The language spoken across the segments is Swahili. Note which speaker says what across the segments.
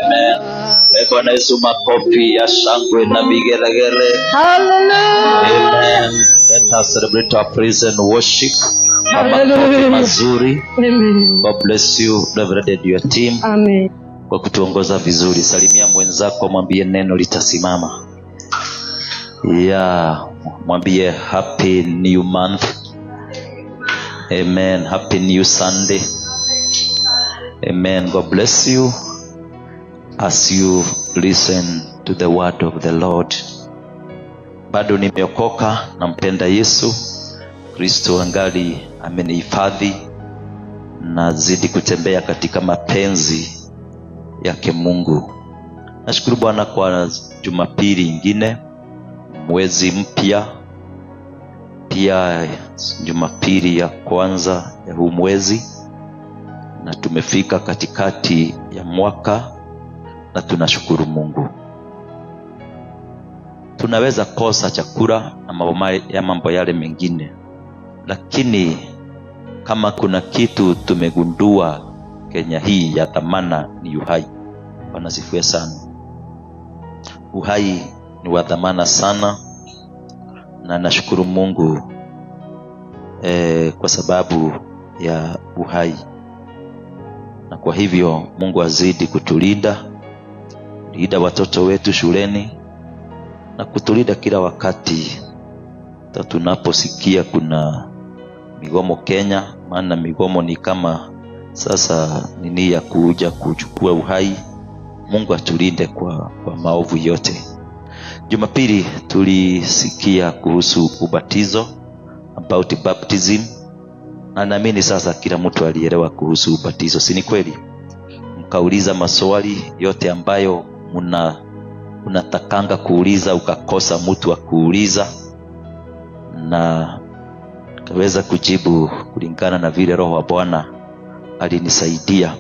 Speaker 1: Amen. Bwana Yesu, makofi ya shangwe na vigelegele.
Speaker 2: Hallelujah.
Speaker 1: Amen. Let us celebrate our praise and worship. Makofi mazuri.
Speaker 2: Amen.
Speaker 1: God bless you, Reverend, and your team.
Speaker 2: Amen.
Speaker 1: Kwa kutuongoza vizuri. Salimia mwenzako, mwambie neno litasimama. Mwambie happy new month. Amen. Happy new Sunday. Amen. God bless you as you listen to the word of the Lord. Bado nimeokoka, nampenda Yesu. Kristo angali amenihifadhi, nazidi kutembea katika mapenzi yake Mungu. Nashukuru Bwana kwa Jumapili nyingine, mwezi mpya. Pia Jumapili ya kwanza ya huu mwezi, na tumefika katikati ya mwaka, na tunashukuru Mungu. Tunaweza kosa chakula na mambo yale mengine, lakini kama kuna kitu tumegundua Kenya hii ya dhamana ni uhai. Bwana sifiwe sana. Uhai ni wa dhamana sana, na nashukuru Mungu kwa sababu ya uhai. Na kwa hivyo Mungu azidi kutulinda, kulinda watoto wetu shuleni, na kutulinda kila wakati tunaposikia kuna migomo Kenya. Maana migomo ni kama sasa nini ya kuja kuchukua uhai. Mungu atulinde kwa maovu yote. Jumapili tulisikia kuhusu ubatizo, about baptism, na naamini sasa kila mtu alielewa kuhusu ubatizo, si ni kweli? Mkauliza maswali yote ambayo unatakanga kuuliza, ukakosa mtu wa kuuliza, na kaweza kujibu kulingana na vile Roho wa Bwana alinisaidia.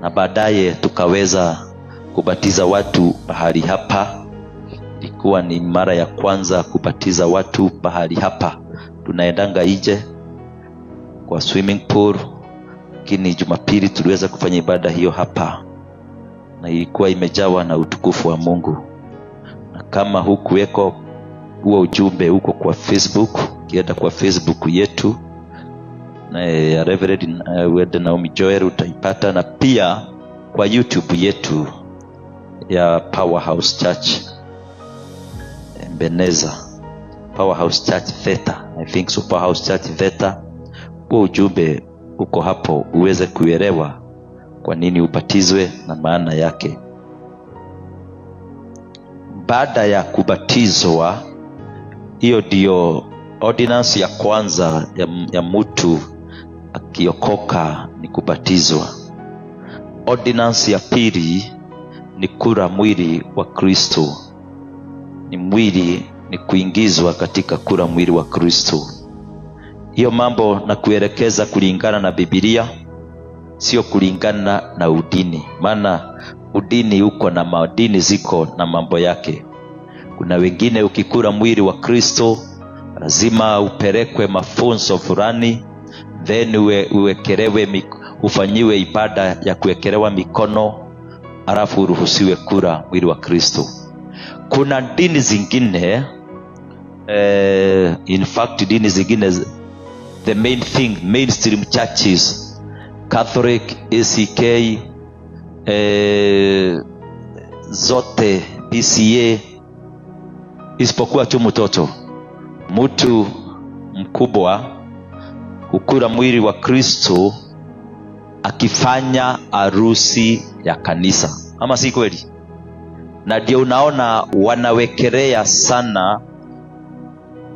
Speaker 1: Na baadaye tukaweza kubatiza watu bahari hapa. Ilikuwa ni mara ya kwanza kubatiza watu bahari hapa. Tunaendanga nje kwa swimming pool, lakini Jumapili tuliweza kufanya ibada hiyo hapa, na ilikuwa imejawa na utukufu wa Mungu. Na kama hukuweko huo ujumbe huko kwa Facebook, kienda kwa Facebook yetu na ya Reverend Naomi Joel utaipata, na pia kwa YouTube yetu ya Powerhouse Church Ebeneza, Powerhouse Church Theta, I think so, Powerhouse Church Theta. Huo ujumbe uko hapo uweze kuelewa kwa nini ubatizwe na maana yake. Baada ya kubatizwa, hiyo ndio ordinance ya kwanza ya mtu akiokoka, ni kubatizwa. Ordinance ya pili ni kula mwili wa Kristo. Ni kuingizwa katika kula mwili wa Kristo. Hiyo mambo na kuelekeza kulingana na Biblia, sio kulingana na udini. Maana udini uko na madini ziko na mambo yake. Kuna wengine ukikula mwili wa Kristo lazima upelekwe mafunzo fulani, then uwekelewe, ufanyiwe ibada ya kuwekelewa mikono, alafu uruhusiwe kula mwili wa Kristo. Kuna dini zingine in fact dini zingine, the main thing, mainstream churches, Catholic, ACK, zote PCA, isipokuwa tu mtu mkubwa hukula mwili wa Kristo akifanya harusi ya kanisa, ama si kweli? Na ndio unaona wanawekelea sana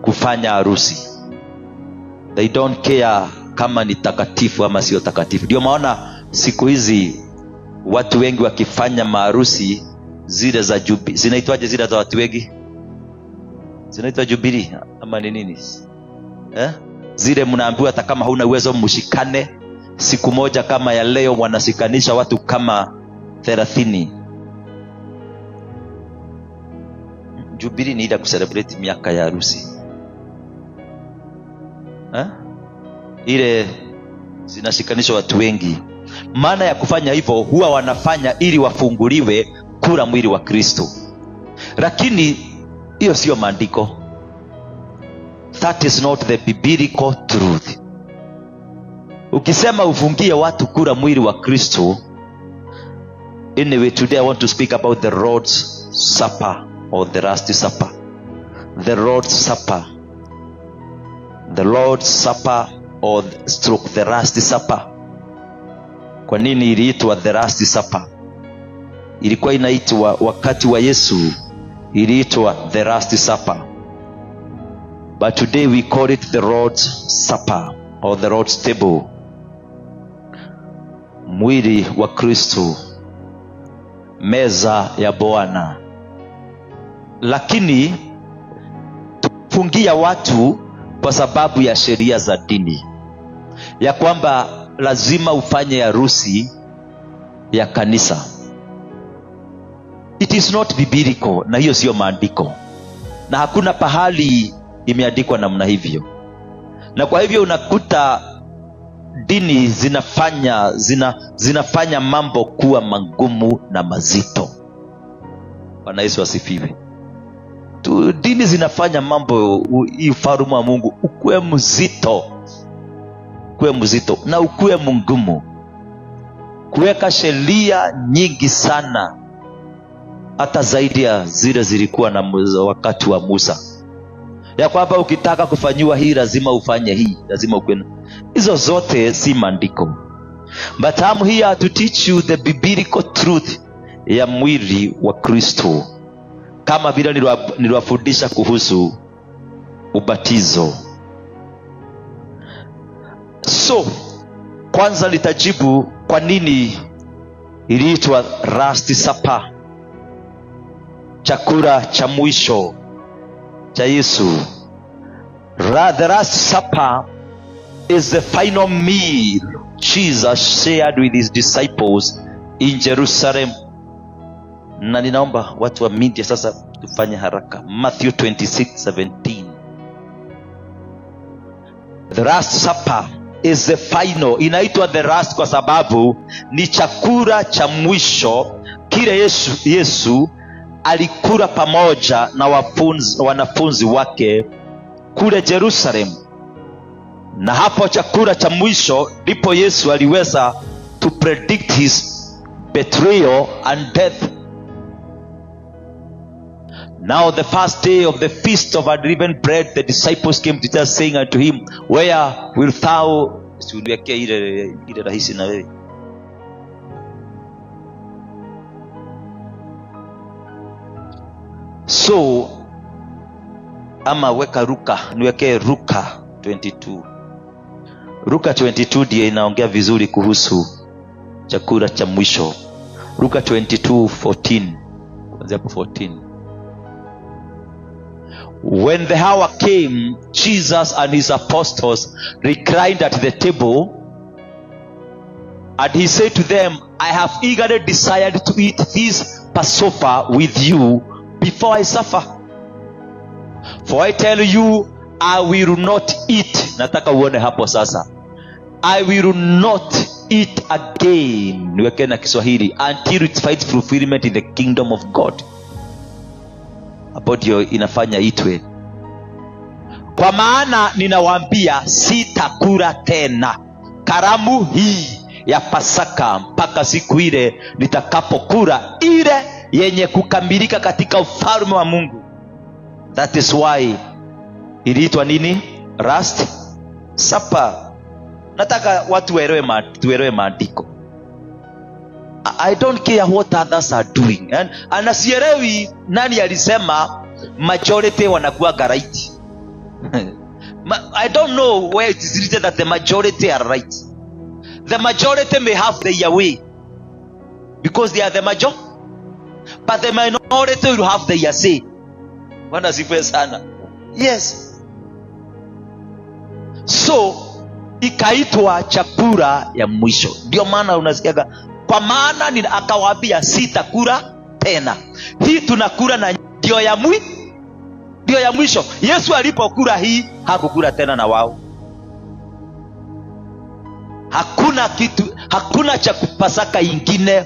Speaker 1: kufanya harusi. They don't care kama ni takatifu ama sio takatifu. Ndio maana siku hizi watu wengi wakifanya maharusi zile za Jubilee, zinaitwaje zile za watu wengi? Zinaitwa Jubilee ama ni nini? Zile mnaambiwa hata kama huna uwezo mshikane. Siku moja kama ya leo wanashikanisha watu kama 30. Jubilee ni ile kucelebrate miaka ya harusi. Ile zinashikanisha watu wengi. Maana ya kufanya hivyo, huwa wanafanya ili wafunguliwe kula mwili wa Kristo, lakini hiyo sio maandiko. That is not the biblical truth. Ukisema ufungie watu kula mwili wa Kristo, anyway, today I want to speak about the Lord's Supper or the Last Supper. The Lord's Supper. The Lord's Supper or stroke the Last Supper. Kwa nini iliitwa the Last Supper? Ilikuwa inaitwa wakati wa Yesu, iliitwa the Last Supper. But today we call it the Lord's Supper or the Lord's Table. Mwili wa Kristo, meza ya Bwana. Lakini tufungia watu kwa sababu ya sheria za dini, ya kwamba lazima ufanye harusi ya kanisa. It is not biblical, na hiyo sio maandiko, na hakuna pahali imeandikwa namna hivyo. Na kwa hivyo unakuta dini zinafanya mambo kuwa magumu na mazito. Bwana Yesu asifiwe. Dini zinafanya mambo, ufalme wa Mungu ukuwe mzito, na ukuwe mgumu, kuweka sheria nyingi sana, hata zaidi ya zile zilikuwa na wakati wa Musa, ya kwamba ukitaka kufanyiwa hii lazima ufanye hii, lazima ukwe. Hizo zote si maandiko. But I'm here to teach you the biblical truth ya mwili wa Kristo, kama vile niliwafundisha kuhusu ubatizo. So kwanza nitajibu kwa nini iliitwa Last Supper, chakula cha mwisho cha Yesu. The Last Supper is the final meal Jesus shared with his disciples in Jerusalem. Na ninaomba watu wa media sasa tufanye haraka. Matthew 26:17. The Last Supper is the final. Inaitwa the last kwa sababu ni chakula cha mwisho kile Yesu alikula pamoja na wanafunzi wake kule Jerusalem. Na hapo chakula cha mwisho ndipo Yesu aliweza to predict his betrayal and death. Now the first day of the feast of unleavened bread, the disciples came to Jesus saying unto him, where wilt thou? Siuliwekea ile rahisi na wewe. So ama weka Luka, niwekee Luka 22. Luka 22 ndiye inaongea vizuri kuhusu chakula cha mwisho. Luka 22:14. Kuanzia hapo 14. When the hour came, Jesus and his apostles reclined at the table, and he said to them, I have eagerly desired to eat this Passover with you before I suffer. For I tell you, I will not eat. Nataka uone hapo sasa. I will not eat again, niweke na Kiswahili, until it finds fulfillment in the kingdom of God. Hapo ndio inafanya itwe. Kwa maana ninawaambia, sitakula tena karamu hii ya Pasaka mpaka siku ile nitakapokula ile yenye kukamilika katika ufalme wa Mungu. That is why iliitwa nini? Last Supper. Nataka watu tuelewe maandiko. I don't care what others are doing. And asielewi nani alisema majority wanakuwa right. I don't know where it is written that the majority are right. The majority may have their way because they are the majority, but the minority will have their say. Bwana sifiwe sana. Yes. So ikaitwa chakula ya mwisho. Ndio maana unasikiaga, kwa maana akawaambia sitakula tena. Hii tunakula na ndio ya mwisho. Yesu alipokula hii hakukula tena na wao. hakuna cha Pasaka ingine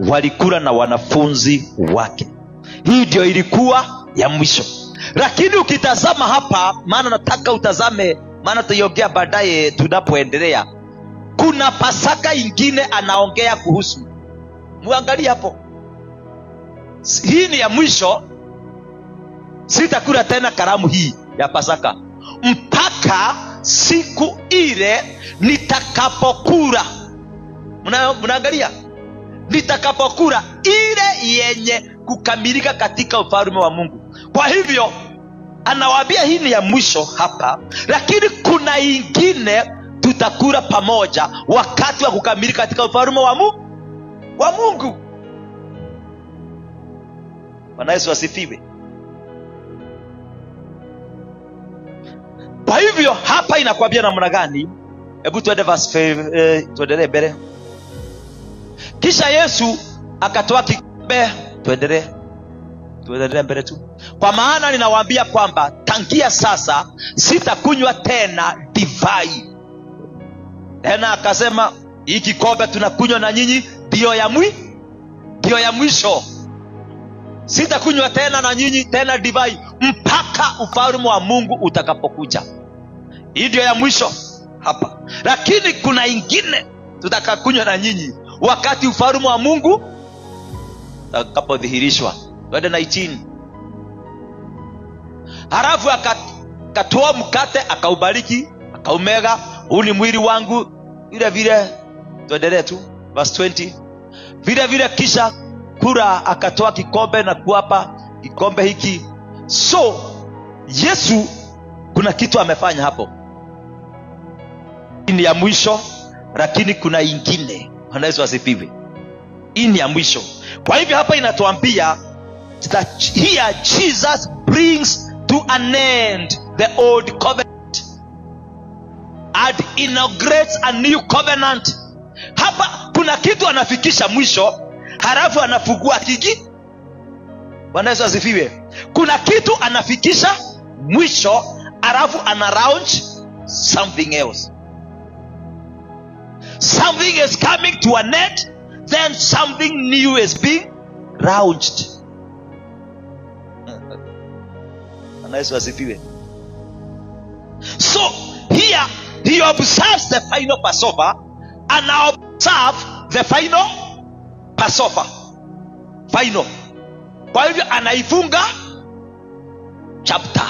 Speaker 1: walikula na wanafunzi wake. Hii ndio ilikuwa ya mwisho. Lakini ukitazama hapa, maana nataka utazame, maana tutaiongea baadaye tunapoendelea, kuna Pasaka ingine anaongea kuhusu. Muangalie hapo, hii ni ya mwisho. Sitakula tena karamu hii ya Pasaka mpaka siku ile nitakapokula. Mnaangalia, nitakapokula ile yenye kukamilika katika ufalme wa Mungu. Kwa hivyo anawaambia hii ni ya mwisho hapa, lakini kuna ingine tutakula pamoja wakati wa kukamilika katika ufalme wa Mungu. Bwana Yesu asifiwe. Kwa hivyo hapa inakwambia namna gani? Hebu tuende tuendelee mbele. Kisha Yesu akatoa kikombe. Tuendelee mbele tu. Kwa maana ninawaambia kwamba tangia sasa sitakunywa tena divai. Tena akasema hii kikombe tunakunywa na nyinyi ndio ya mwisho. Sitakunywa tena na nyinyi tena divai mpaka ufalme wa Mungu utakapokuja. Hii ndio ya mwisho hapa. Lakini kuna ingine tutakakunywa na nyinyi wakati ufalme wa Mungu utakapodhihirishwa. Twende 19. Halafu akatoa mkate, akaubariki, akaumega, huu ni mwili wangu. Vile vile tuendelee tu verse 20. Vile vile kisha kula akatoa kikombe na kuapa kikombe hiki. So Yesu kuna kitu amefanya hapo. Hii ni ya mwisho, lakini kuna ingine. Bwana Yesu asifiwe. Hii ni ya mwisho. Kwa hivyo hapa inatuambia that here Jesus brings to an end the old covenant and inaugurates a new covenant. Hapa kuna kitu anafikisha mwisho, halafu anafungua kiki. Bwana Yesu asifiwe. Kuna kitu anafikisha mwisho, halafu ana launch something else. Something is coming to an end, then something new is being launched. Bwana Yesu asifiwe. So here he observes the final Passover and observe the final Passover. Final. Kwa hivyo anaifunga chapter,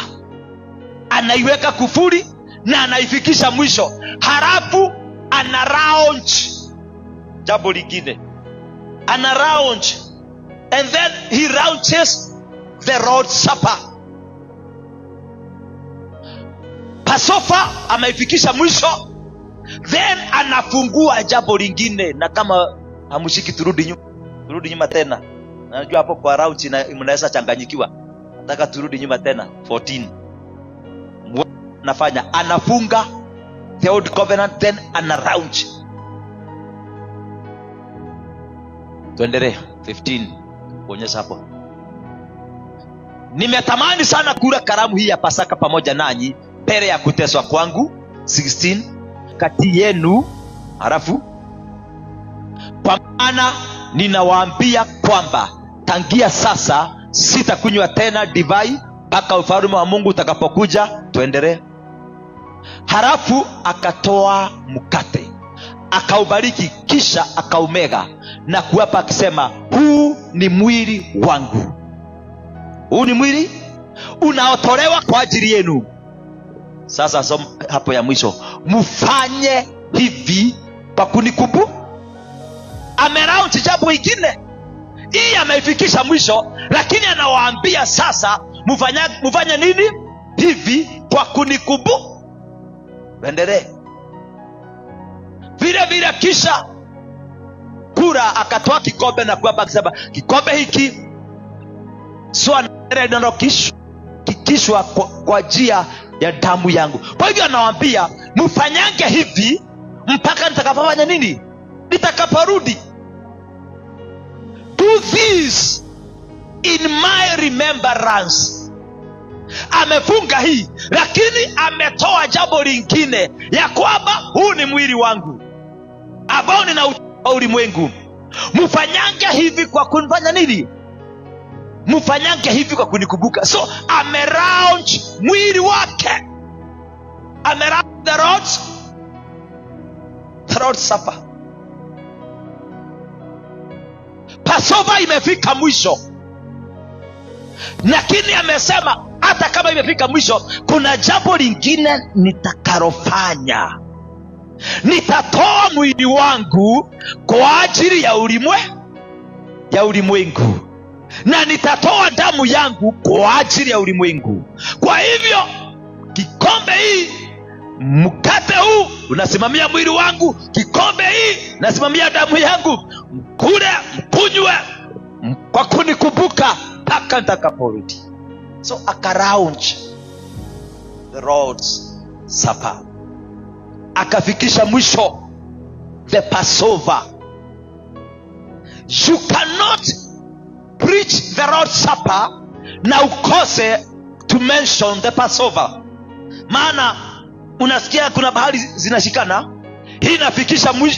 Speaker 1: anaiweka kufuri na anaifikisha mwisho, halafu ana launch jambo lingine, ana launch, and then he launches the Lord's Supper. Passover ameifikisha mwisho, then anafungua jambo lingine. Na kama hamshiki turudi nyuma tena. Najua hapo kwa launch mnaweza changanyikiwa. Nataka turudi nyuma tena 14. Nafanya anafunga the old covenant, then ana launch. Tuendelee 15 kuonyesha hapo. Nimetamani sana kula karamu hii ya Pasaka pamoja nanyi mbele ya kuteswa kwangu. 16 kati yenu, halafu kwa maana ninawaambia kwamba tangia sasa sitakunywa tena divai mpaka ufalme wa Mungu utakapokuja. Tuendelee. Halafu akatoa mkate, akaubariki, kisha akaumega na kuapa akisema, huu ni mwili wangu. Huu ni mwili unaotolewa kwa ajili yenu. Sasa hapo ya mwisho, mfanye hivi kwa kunikumbuka. Amelaunch jambo ingine. Hii ameifikisha mwisho, lakini anawaambia sasa mfanye nini? Hivi kwa kunikumbuka. Endelee. Vile vile kisha kula akatoa kikombe na kuapa akisema, kikombe hiki kikishwa kwa njia ya damu yangu. Kwa hivyo anawaambia mfanyange hivi mpaka nitakapofanya nini? Nitakaporudi. Do this in my remembrance. Amefunga hii, lakini ametoa jambo lingine ya kwamba huu ni mwili wangu. madhabahuni na ulimwengu, mfanyange hivi kwa kunifanya nini? Mfanyange hivi kwa kunikumbuka. So amelaunch mwili wake, amelaunch the Lord's Supper. Passover imefika mwisho, lakini amesema hata kama imefika mwisho, kuna jambo lingine nitakalofanya. Nitatoa mwili wangu kwa ajili ya ulimwengu, na nitatoa damu yangu kwa ajili ya ulimwengu. Kwa hivyo kikombe hii, mkate huu unasimamia mwili wangu, kikombe hii nasimamia damu yangu. Mkule, mkunywe kwa kunikumbuka mpaka nitakaporudi. So akaraunch the Lord's Supper, akafikisha mwisho the Passover. You cannot preach the Lord's Supper na ukose to mention the Passover. Maana unasikia kuna bahari zinashikana, hii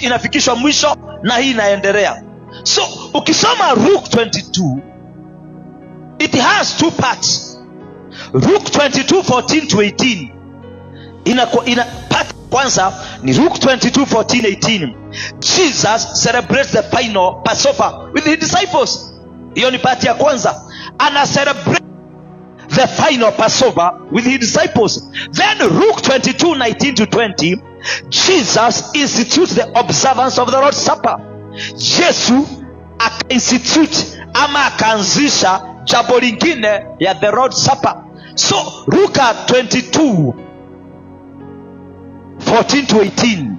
Speaker 1: inafikishwa mwisho na hii inaendelea. So ukisoma Luke 22, it has two parts. Luke 22:14-18 ina part kwanza ni Luke 22:14-18. Jesus celebrates the final Passover with his disciples. Hiyo ni part ya kwanza. Ana celebrate the final Passover with his disciples. Then Luke 22:19-20, Jesus institutes the observance of the Lord's Supper. Yesu aka-institute ama akaanzisha jambo lingine ya the Lord's Supper. So Luke 22:14-18,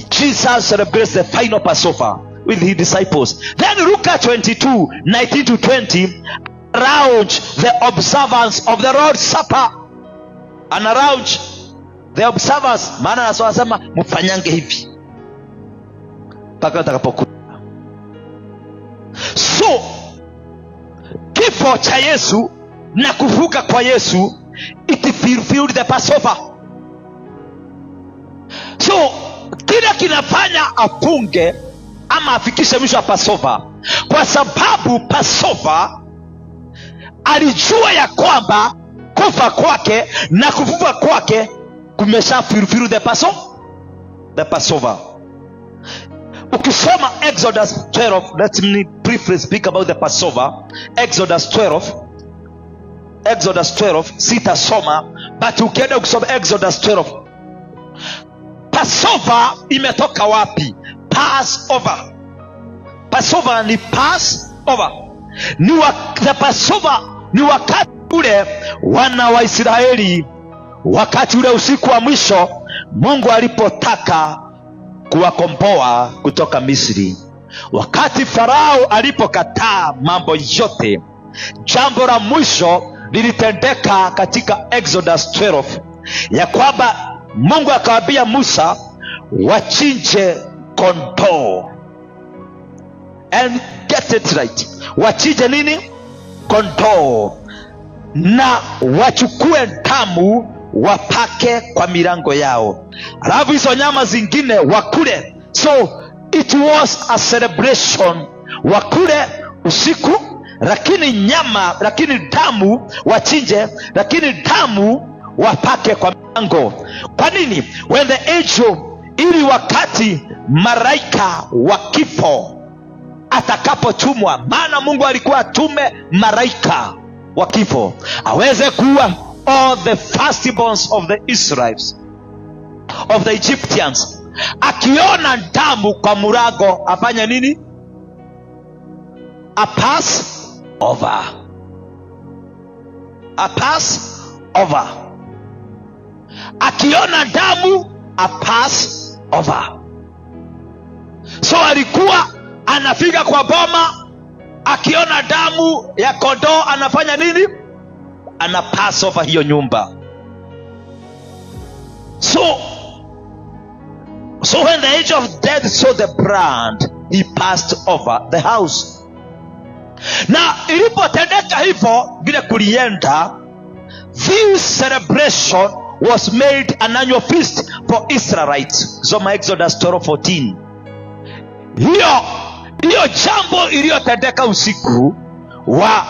Speaker 1: Jesus celebrates the final Passover with his disciples. Then Luke 22:19-20 around the observance of the Lord's Supper, and around the observance, maana anasema mfanyange hivi mpaka utakapokuja. So kifo cha Yesu na kufuka kwa Yesu, it fulfilled the Passover. So kile kinafanya afunge ama afikishe mwisho wa Passover, kwa sababu Passover alijua ya kwamba kufa kwake na kufufuka kwake kumesha fulfill the Passover. Ukisoma Exodus 12, let me briefly speak about the Passover. Exodus 12 sitasoma, but ukienda ukisoma Exodus 12, Passover imetoka wapi? Passover ni Passover. The Passover ni wakati ule wana wa Israeli, wakati ule usiku wa mwisho Mungu alipotaka kuwakomboa kutoka Misri. Wakati Farao alipokataa mambo yote, jambo la mwisho lilitendeka katika Exodus 12, ya kwamba Mungu akawaambia Musa wachinje kondoo. And get it right, wachinje nini? Kondoo, na wachukue damu wapake kwa milango yao, alafu hizo nyama zingine wakule. So it was a celebration, wakule usiku, lakini damu wachinje, lakini damu wapake kwa milango. Kwa nini? When the angel, ili wakati malaika wa kifo atakapotumwa, maana Mungu alikuwa atume malaika wa kifo aweze kuua all the firstborns of the Israelites, of the Egyptians. Akiona damu kwa murago afanya nini? A pass over. Akiona damu, a pass over. So alikuwa anafika kwa boma, akiona damu ya kondoo anafanya nini? Ana pass over hiyo nyumba. So when the angel of death saw the brand, he passed over the house. Na ilipotendeka hivyo vile kulienda, this celebration was made an annual feast for Israelites. Soma Exodus 12:14. Hiyo jambo iliyotendeka usiku wa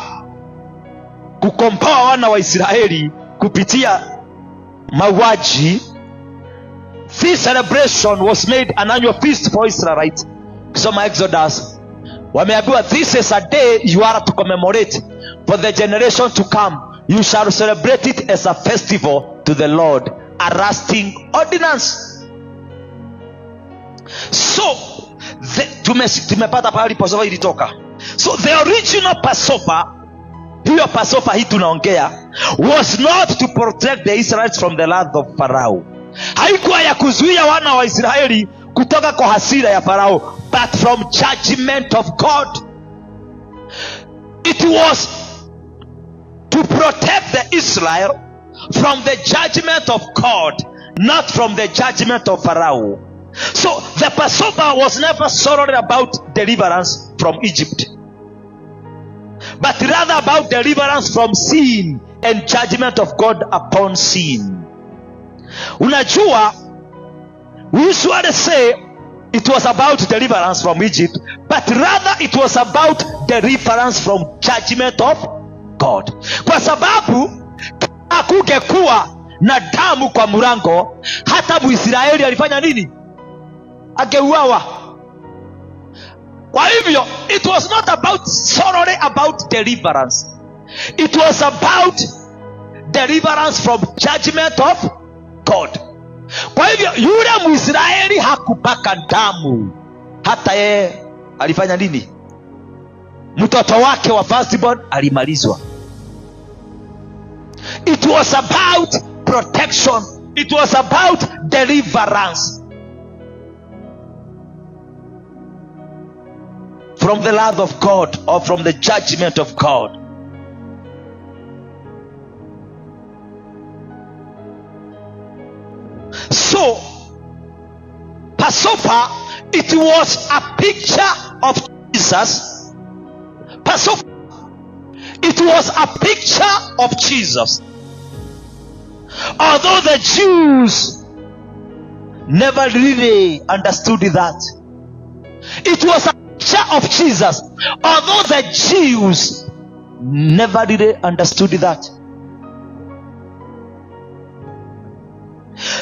Speaker 1: kukomboa wana wa Israeli kupitia mauaji, this celebration was made an annual feast for Israelites. Soma Exodus, wameambiwa this is a day you are to commemorate for the generation to come. You shall celebrate it as a festival to the Lord, a lasting ordinance. So tumepata pahali Passover ilitoka. So the original Passover, hiyo Passover hii tunaongea, was not to protect the Israelites from the wrath of Pharaoh. Haikuwa ya kuzuia wana wa Israeli kutoka kwa hasira ya Farao, but from judgment of God. It was to protect the Israel from the judgment of God, not from the judgment of Pharaoh. So the Passover was never solely about deliverance from Egypt, but rather about deliverance from sin and judgment of God upon sin. Unajua, we usually say it was about deliverance from Egypt, but rather it was about deliverance from judgment of God. Kwa sababu hakungekuwa na damu kwa mlango, hata Mwisraeli alifanya nini? Angeuawa. Kwa hivyo, it was not solely about deliverance. It was about deliverance from judgment of God. Kwa hivyo, yule Mwisraeli hakupaka damu, hata yeye alifanya nini? Mtoto wake wa firstborn alimalizwa. It was about protection. It was about deliverance from the wrath of God, or from the judgment of God. So Passover, it was a picture of Jesus. Passover, it was a picture of Jesus. Although the Jews never really understood that, it was a picture of Jesus. Although the Jews never really understood that.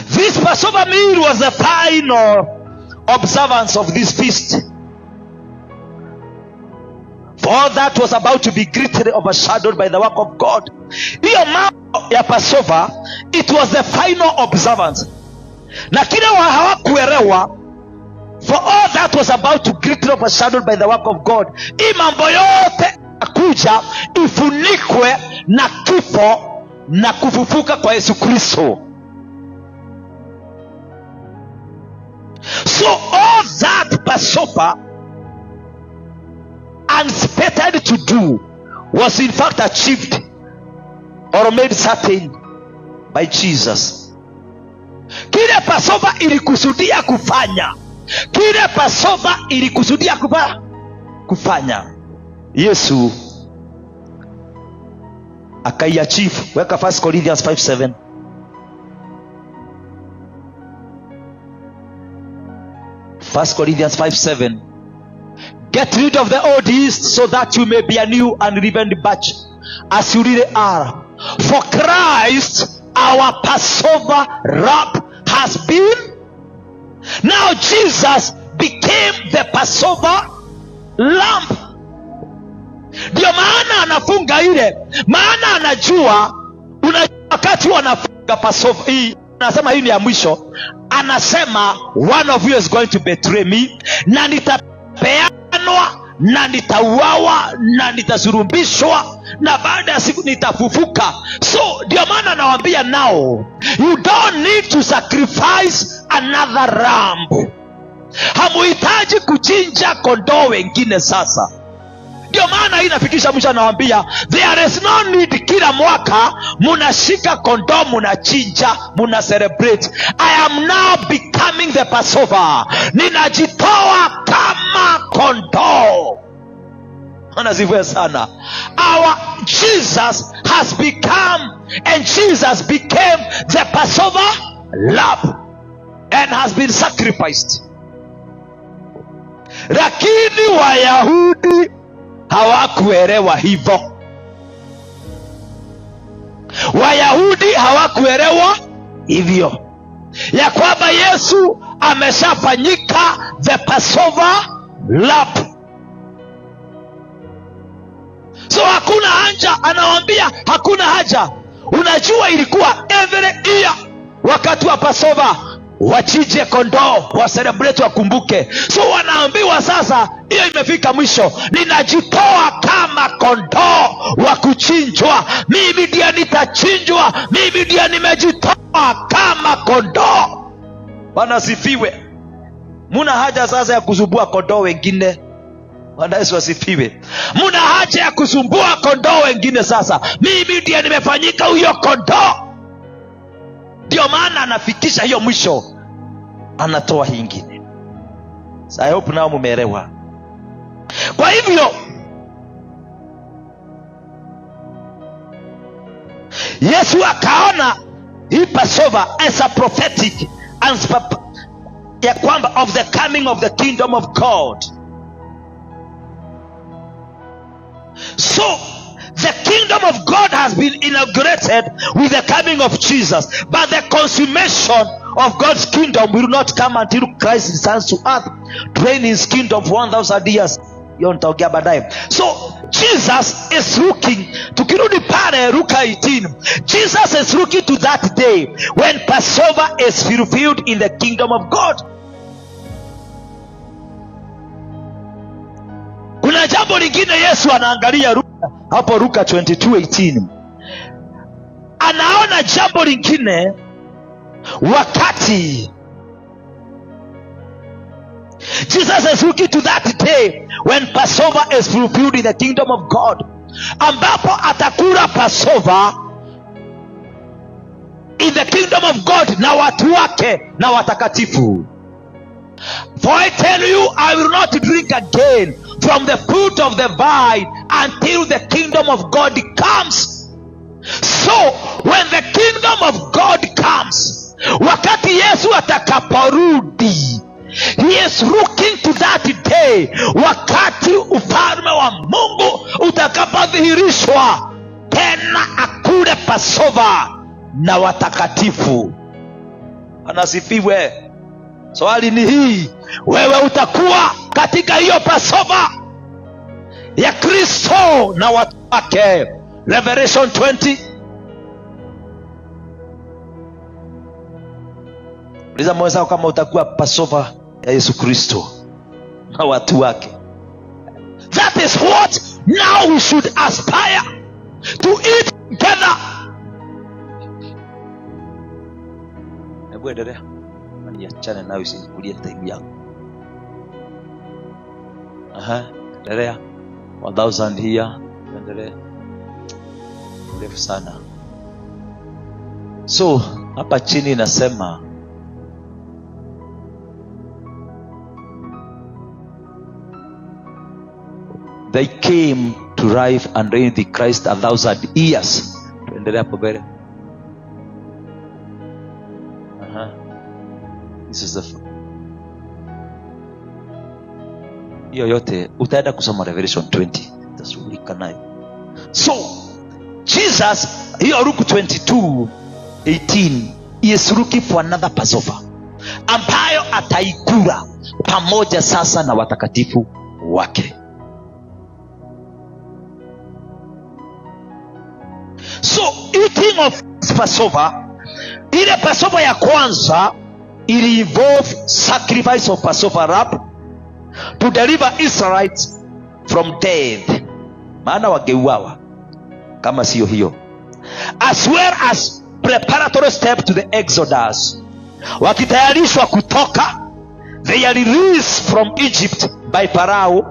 Speaker 1: This Passover meal was the final observance of this feast. For all that was about to be greatly overshadowed by the work of God. Hiyo mambo ya Passover, it was the final observance. Na kile hawakuelewa, for all that was about to greatly overshadowed by the work of God, hii mambo yote akuja ifunikwe na kifo na kufufuka kwa Yesu Kristo. So all that Passover anticipated to do was in fact achieved or made certain by Jesus. Kile Passover ilikusudia kufanya, kile Passover ilikusudia kufanya, Yesu akaiachieve. Weka 1 Corinthians 5:7. 1 Corinthians 5:7. Get rid of the old yeast so that you may be a new and unleavened batch, as you really are. For Christ, our Passover lamb, has been. Now Jesus became the Passover lamb. Ndio maana anafunga ile, maana anajua wakati wanafunga Passover hii, anasema hii ni ya mwisho. Anasema one of you is going to betray me, na nitapeanwa, na nitauawa, na nitasurubishwa, na baada ya siku nitafufuka. So ndio maana anawaambia now, you don't need to sacrifice another lamb. Hamuhitaji kuchinja kondoo wengine sasa. Ndio maana hii inafikisha mwisho, anawaambia there is no need kila mwaka munashika kondoo, munachinja, muna celebrate. I am now becoming the Passover. Ninajitoa kama kondoo. Anasifiwe sana. Our Jesus has become, and Jesus became the Passover lamb and has been sacrificed. Lakini Wayahudi hawakuelewa hivyo. Wayahudi hawakuelewa hivyo, ya kwamba Yesu ameshafanyika the Passover lamb. So hakuna haja, anawaambia hakuna haja. Unajua ilikuwa every year wakati wa Passover wachinje kondoo, wa celebrate, wakumbuke. So wanaambiwa sasa hiyo imefika mwisho, ninajitoa kama kondoo wa kuchinjwa. Mimi ndiye nitachinjwa, mimi ndiye nimejitoa kama kondoo. Bwana sifiwe. Muna haja sasa ya kusumbua kondoo wengine. Bwana Yesu asifiwe. Muna haja ya kusumbua kondoo wengine sasa. Mimi ndiye nimefanyika huyo kondoo. Ndio maana anafikisha hiyo mwisho, anatoa hii ingine. So I hope nao mumeelewa. Kwa hivyo Yesu akaona hii Passover as a prophetic ya kwamba of the coming of the kingdom of God. So the kingdom of God has been inaugurated with the coming of Jesus, but the consummation of God's kingdom will not come until Christ returns to earth to reign in his kingdom for 1,000 years. Hiyo nitaongea baadaye. So Jesus is looking, tukirudi pale Luka 18, Jesus is looking to that day when Passover is fulfilled in the kingdom of God. Kuna jambo lingine Yesu anaangalia hapo Luka 22:18. Anaona jambo lingine wakati Jesus is looking to that day when Passover is fulfilled in the kingdom of God, ambapo atakula Passover in the kingdom of God na watu wake na watakatifu. For I tell you, I will not drink again from the fruit of the vine until the kingdom of God comes. So when the kingdom of God comes, wakati Yesu atakaporudi, he is looking to that day, wakati ufalme wa Mungu utakapodhihirishwa, tena akule Passover na watakatifu. Anasifiwe. Swali ni hii, wewe utakuwa katika hiyo Passover ya Kristo na watu wake? Revelation 20. Uliza mwenzako kama utakuwa Passover ya Yesu Kristo na watu wake. That is what now we should aspire to eat together. Hebu endelea. Niachane nayo isikulie time yangu. Endelea. 1,000 here. Endelea. Mrefu sana. So hapa chini nasema they came to life and reign the Christ 1,000 years. Tuendelea hapo mbele. This is the hiyo yote utaenda kusoma Revelation 20, utashughulika nayo. So Jesus, hiyo Luke 22:18, is looking for another Passover ambayo ataikula pamoja sasa na watakatifu wake. So eating of Passover, ile Passover ya kwanza ili involve sacrifice of Passover lamb to deliver Israelites from death, maana wangeuawa kama sio hiyo, as well as preparatory step to the Exodus, wakitayarishwa kutoka, they are released from Egypt by Pharaoh,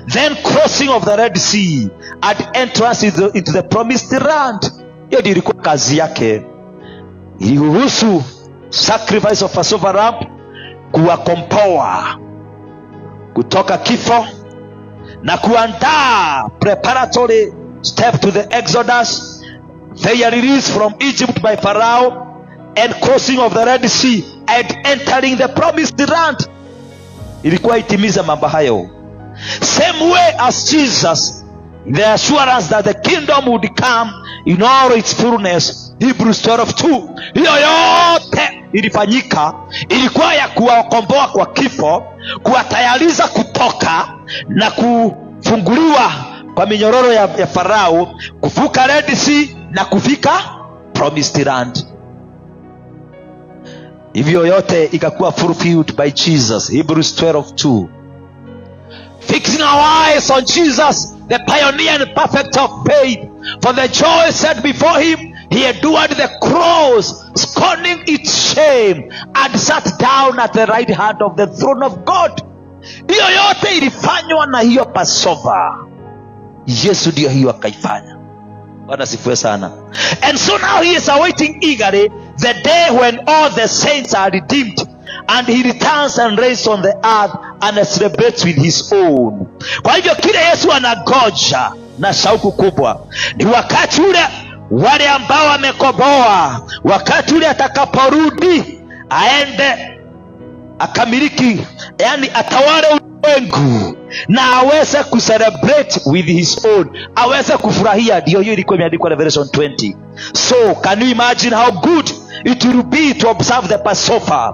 Speaker 1: then crossing of the Red Sea and entrance into the promised land. Hiyo ndio ilikuwa kazi yake. Ilihusu sacrifice of Passover lamb kuwakomboa kutoka kifo na kuandaa preparatory step to the Exodus, their release from Egypt by Pharaoh, and crossing of the Red Sea and entering the promised land. Ilikuwa itimiza mambo hayo. Same way as Jesus, the assurance that the kingdom would come in all its fullness, Hebrews 12:2. Hiyo yote ilifanyika, ilikuwa ya kuwakomboa kwa kifo, kuwatayariza kutoka na kufunguliwa kwa minyororo ya Farao, kuvuka Red Sea na kufika promised land. Hivyo yote ikakuwa fulfilled by Jesus, Hebrews 12:2. Fixing our eyes on Jesus, the pioneer and perfect of faith, for the joy set before him, he endured the cross, scorning its shame, and sat down at the right hand of the throne of God. Hiyo yote ilifanywa na hiyo Passover. Yesu ndio hiyo akaifanya. Bwana sifiwe sana. And so now he is awaiting eagerly the day when all the saints are redeemed, and he returns and reigns on the earth and celebrates with his own. Kwa hivyo kile Yesu anagoja na shauku kubwa ni wakati ule wale ambao wamekomboa, wakati ule atakaporudi aende akamiliki, yani atawale ulimwengu na aweze kucelebrate with his own, aweze kufurahia. Ndio hiyo ilikuwa imeandikwa Revelation 20. So can you imagine how good it will be to observe the Passover,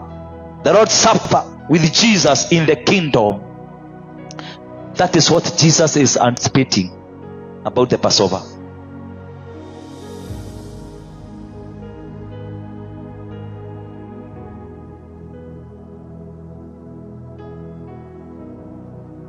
Speaker 1: the Lord's Supper with Jesus in the kingdom? That is what Jesus is anticipating about the Passover.